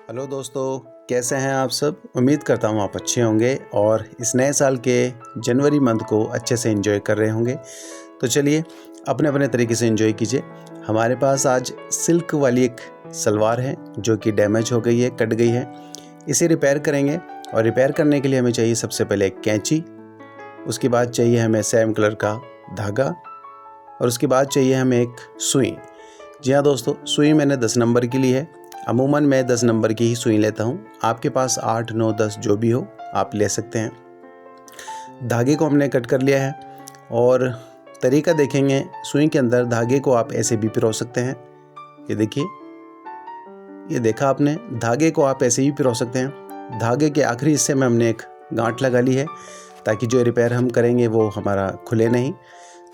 Hello दोस्तों, कैसे हैं आप सब। उम्मीद करता हूँ आप अच्छे होंगे और इस नए साल के जनवरी मंथ को अच्छे से एंजॉय कर रहे होंगे। तो चलिए अपने अपने तरीके से एंजॉय कीजिए। हमारे पास आज सिल्क वाली एक सलवार है जो कि डैमेज हो गई है, कट गई है। इसे रिपेयर करेंगे और रिपेयर करने के लिए हमें चाहिए सबसे पहले एक कैंची, उसके बाद चाहिए हमें सेम कलर का धागा और उसके बाद चाहिए हमें एक सुई। जी हाँ दोस्तों, सुई मैंने 10 नंबर की ली है। अमूमन मैं 10 नंबर की ही सुई लेता हूँ। आपके पास 8, 9, 10 जो भी हो आप ले सकते हैं। धागे को हमने कट कर लिया है और तरीका देखेंगे। सुई के अंदर धागे को आप ऐसे भी पिरो सकते हैं। ये देखिए, ये देखा आपने, धागे को आप ऐसे ही पिरो सकते हैं। धागे के आखिरी हिस्से में हमने एक गांठ लगा ली है ताकि जो रिपेयर हम करेंगे वो हमारा खुले नहीं।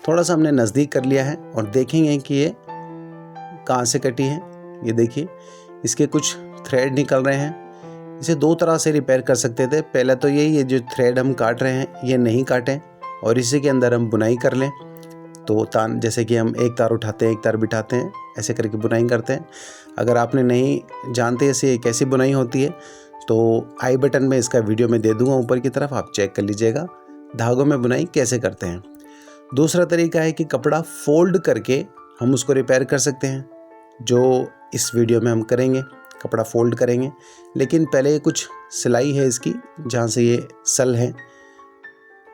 थोड़ा सा हमने नज़दीक कर लिया है और देखेंगे कि ये कहाँ से कटी है। ये देखिए, इसके कुछ थ्रेड निकल रहे हैं। इसे 2 तरह से रिपेयर कर सकते थे। पहला तो यही, ये जो थ्रेड हम काट रहे हैं ये नहीं काटें और इसी के अंदर हम बुनाई कर लें। तो तान, जैसे कि हम एक तार उठाते हैं, एक तार बिठाते हैं, ऐसे करके बुनाई करते हैं। अगर आपने नहीं जानते इसे कैसी बुनाई होती है तो आई बटन में इसका वीडियो मैं दे दूँगा ऊपर की तरफ, आप चेक कर लीजिएगा धागों में बुनाई कैसे करते हैं। दूसरा तरीका है कि कपड़ा फोल्ड करके हम उसको रिपेयर कर सकते हैं, जो इस वीडियो में हम करेंगे। कपड़ा फोल्ड करेंगे, लेकिन पहले कुछ सिलाई है इसकी, जहाँ से ये सल है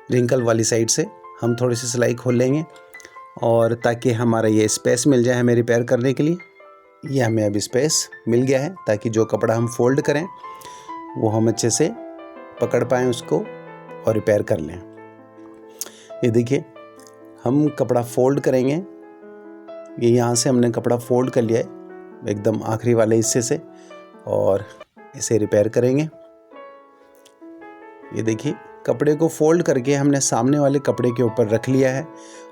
रिंकल वाली साइड से हम थोड़ी सी सिलाई खोल लेंगे और ताकि हमारा ये स्पेस मिल जाए हमें रिपेयर करने के लिए। ये हमें अब स्पेस मिल गया है ताकि जो कपड़ा हम फोल्ड करें वो हम अच्छे से पकड़ पाएँ उसको और रिपेयर कर लें। ये देखिए, हम कपड़ा फोल्ड करेंगे। ये यहाँ से हमने कपड़ा फोल्ड कर लिया है एकदम आखिरी वाले हिस्से से और इसे रिपेयर करेंगे। ये देखिए, कपड़े को फोल्ड करके हमने सामने वाले कपड़े के ऊपर रख लिया है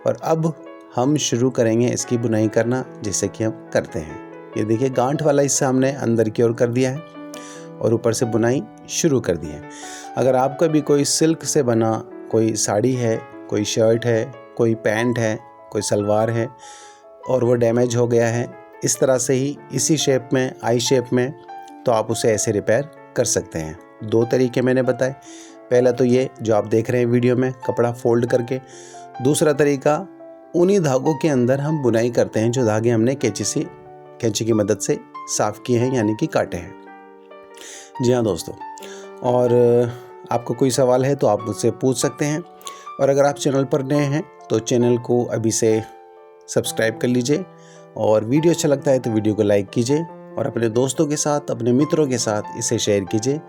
और अब हम शुरू करेंगे इसकी बुनाई करना, जैसे कि हम करते हैं। ये देखिए, गांठ वाला हिस्सा हमने अंदर की ओर कर दिया है और ऊपर से बुनाई शुरू कर दी है। अगर आपका भी कोई सिल्क से बना कोई साड़ी है, कोई शर्ट है, कोई पैंट है, कोई सलवार है और वो डैमेज हो गया है इस तरह से ही, इसी शेप में, आई शेप में, तो आप उसे ऐसे रिपेयर कर सकते हैं। 2 तरीके मैंने बताए। पहला तो ये जो आप देख रहे हैं वीडियो में, कपड़ा फोल्ड करके। दूसरा तरीका, उन्हीं धागों के अंदर हम बुनाई करते हैं जो धागे हमने कैंची की मदद से साफ़ किए हैं, यानी कि काटे हैं। जी हाँ दोस्तों, और आपको कोई सवाल है तो आप मुझसे पूछ सकते हैं। और अगर आप चैनल पर नए हैं तो चैनल को अभी से सब्सक्राइब कर लीजिए और वीडियो अच्छा लगता है तो वीडियो को लाइक कीजिए और अपने दोस्तों के साथ, अपने मित्रों के साथ इसे शेयर कीजिए।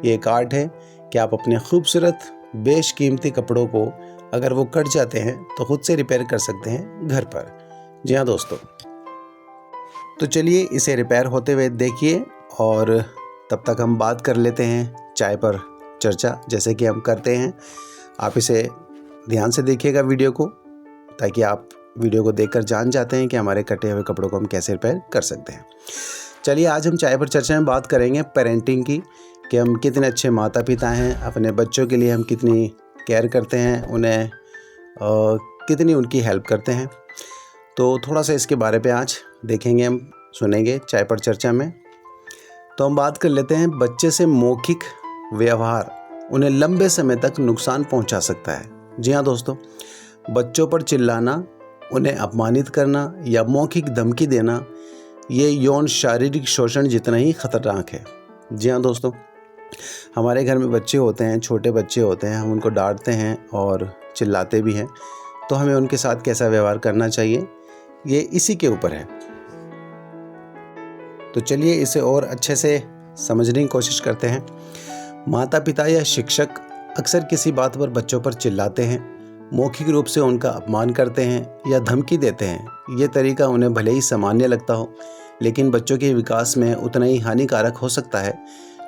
ये एक आर्ट है कि आप अपने खूबसूरत बेशकीमती कपड़ों को अगर वो कट जाते हैं तो खुद से रिपेयर कर सकते हैं घर पर। जी हाँ दोस्तों, तो चलिए इसे रिपेयर होते हुए देखिए और तब तक हम बात कर लेते हैं चाय पर चर्चा, जैसे कि हम करते हैं। आप इसे ध्यान से देखिएगा वीडियो को, ताकि आप वीडियो को देखकर जान जाते हैं कि हमारे कटे हुए कपड़ों को हम कैसे रिपेयर कर सकते हैं। चलिए आज हम चाय पर चर्चा में बात करेंगे पेरेंटिंग की, कि हम कितने अच्छे माता पिता हैं। अपने बच्चों के लिए हम कितनी केयर करते हैं, उन्हें कितनी उनकी हेल्प करते हैं। तो थोड़ा सा इसके बारे में आज देखेंगे, हम सुनेंगे चाय पर चर्चा में। तो हम बात कर लेते हैं, बच्चे से मौखिक व्यवहार उन्हें लंबे समय तक नुकसान पहुंचा सकता है। जी हाँ दोस्तों, बच्चों पर चिल्लाना, उन्हें अपमानित करना या मौखिक धमकी देना, ये यौन शारीरिक शोषण जितना ही खतरनाक है। जी हाँ दोस्तों, हमारे घर में बच्चे होते हैं, छोटे बच्चे होते हैं, हम उनको डांटते हैं और चिल्लाते भी हैं, तो हमें उनके साथ कैसा व्यवहार करना चाहिए ये इसी के ऊपर है। तो चलिए इसे और अच्छे से समझने की कोशिश करते हैं। माता पिता या शिक्षक अक्सर किसी बात पर बच्चों पर चिल्लाते हैं, मौखिक रूप से उनका अपमान करते हैं या धमकी देते हैं। ये तरीका उन्हें भले ही सामान्य लगता हो, लेकिन बच्चों के विकास में उतना ही हानिकारक हो सकता है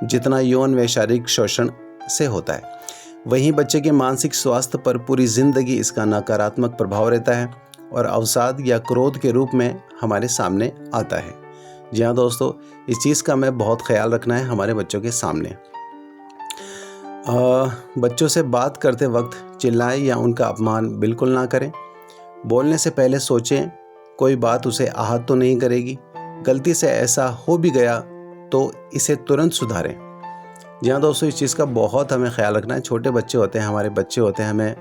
जितना यौन व शारीरिक शोषण से होता है। वहीं बच्चे के मानसिक स्वास्थ्य पर पूरी ज़िंदगी इसका नकारात्मक प्रभाव रहता है और अवसाद या क्रोध के रूप में हमारे सामने आता है। जी हाँ दोस्तों, इस चीज़ का हमें बहुत ख्याल रखना है हमारे बच्चों के सामने। बच्चों से बात करते वक्त चिल्लाएं या उनका अपमान बिल्कुल ना करें। बोलने से पहले सोचें कोई बात उसे आहत तो नहीं करेगी। गलती से ऐसा हो भी गया तो इसे तुरंत सुधारें। जी हाँ दोस्तों, इस चीज़ का बहुत हमें ख्याल रखना है। छोटे बच्चे होते हैं, हमारे बच्चे होते हैं, हमें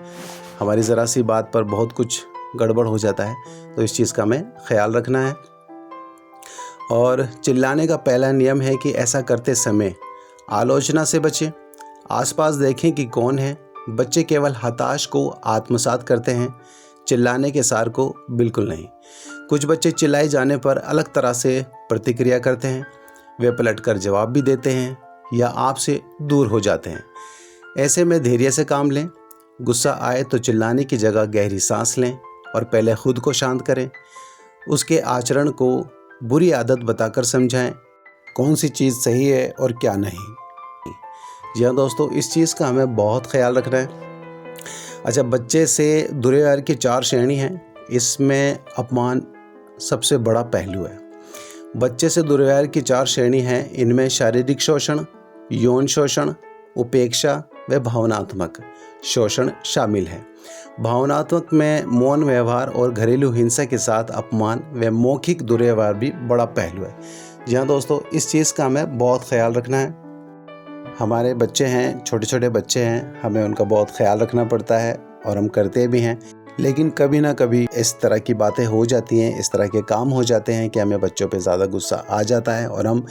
हमारी ज़रा सी बात पर बहुत कुछ गड़बड़ हो जाता है, तो इस चीज़ का हमें ख्याल रखना है। और चिल्लाने का पहला नियम है कि ऐसा करते समय आलोचना से बचें। आसपास देखें कि कौन है। बच्चे केवल हताश को आत्मसात करते हैं, चिल्लाने के सार को बिल्कुल नहीं। कुछ बच्चे चिल्लाए जाने पर अलग तरह से प्रतिक्रिया करते हैं। वे पलटकर जवाब भी देते हैं या आपसे दूर हो जाते हैं। ऐसे में धैर्य से काम लें। गुस्सा आए तो चिल्लाने की जगह गहरी सांस लें और पहले खुद को शांत करें। उसके आचरण को बुरी आदत बताकर समझाएं कौन सी चीज़ सही है और क्या नहीं। जी हाँ दोस्तों, इस चीज़ का हमें बहुत ख्याल रखना है। अच्छा, बच्चे से दुर्व्यवहार की 4 श्रेणी हैं। इसमें अपमान सबसे बड़ा पहलू है। बच्चे से दुर्व्यवहार की 4 श्रेणी हैं। इनमें शारीरिक शोषण, यौन शोषण, उपेक्षा व भावनात्मक शोषण शामिल है। भावनात्मक में मौन व्यवहार और घरेलू हिंसा के साथ अपमान व मौखिक दुर्व्यवहार भी बड़ा पहलू है। जी हाँ दोस्तों, इस चीज़ का हमें बहुत ख्याल रखना है। हमारे बच्चे हैं, छोटे छोटे बच्चे हैं, हमें उनका बहुत ख्याल रखना पड़ता है और हम करते भी हैं। लेकिन कभी ना कभी इस तरह की बातें हो जाती हैं, इस तरह के काम हो जाते हैं कि हमें बच्चों पे ज़्यादा गुस्सा आ जाता है और हम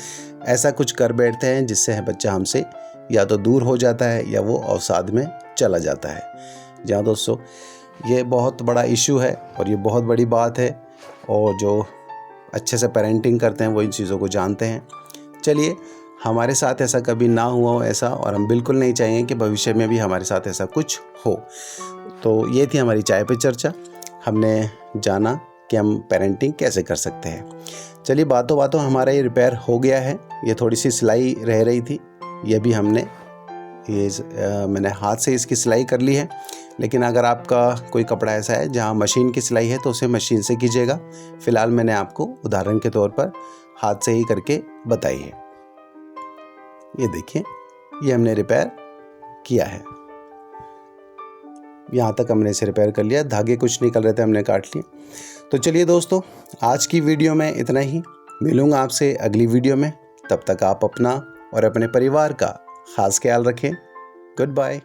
ऐसा कुछ कर बैठते हैं जिससे बच्चा हमसे या तो दूर हो जाता है या वो अवसाद में चला जाता है। जी हाँ दोस्तों, ये बहुत बड़ा इशू है और ये बहुत बड़ी बात है, और जो अच्छे से पेरेंटिंग करते हैं वो इन चीज़ों को जानते हैं। चलिए, हमारे साथ ऐसा कभी ना हुआ हो ऐसा, और हम बिल्कुल नहीं चाहेंगे कि भविष्य में भी हमारे साथ ऐसा कुछ हो। तो ये थी हमारी चाय पे चर्चा। हमने जाना कि हम पेरेंटिंग कैसे कर सकते हैं। चलिए, बातों बातों हमारा ये रिपेयर हो गया है। ये थोड़ी सी सिलाई रह रही थी, ये भी मैंने हाथ से इसकी सिलाई कर ली है। लेकिन अगर आपका कोई कपड़ा ऐसा है जहाँ मशीन की सिलाई है तो उसे मशीन से कीजिएगा। फ़िलहाल मैंने आपको उदाहरण के तौर पर हाथ से ही करके बताई है। ये देखिए, ये हमने रिपेयर किया है। यहाँ तक हमने इसे रिपेयर कर लिया। धागे कुछ निकल रहे थे, हमने काट लिए। तो चलिए दोस्तों, आज की वीडियो में इतना ही। मिलूँगा आपसे अगली वीडियो में। तब तक आप अपना और अपने परिवार का खास ख्याल रखें। Good bye.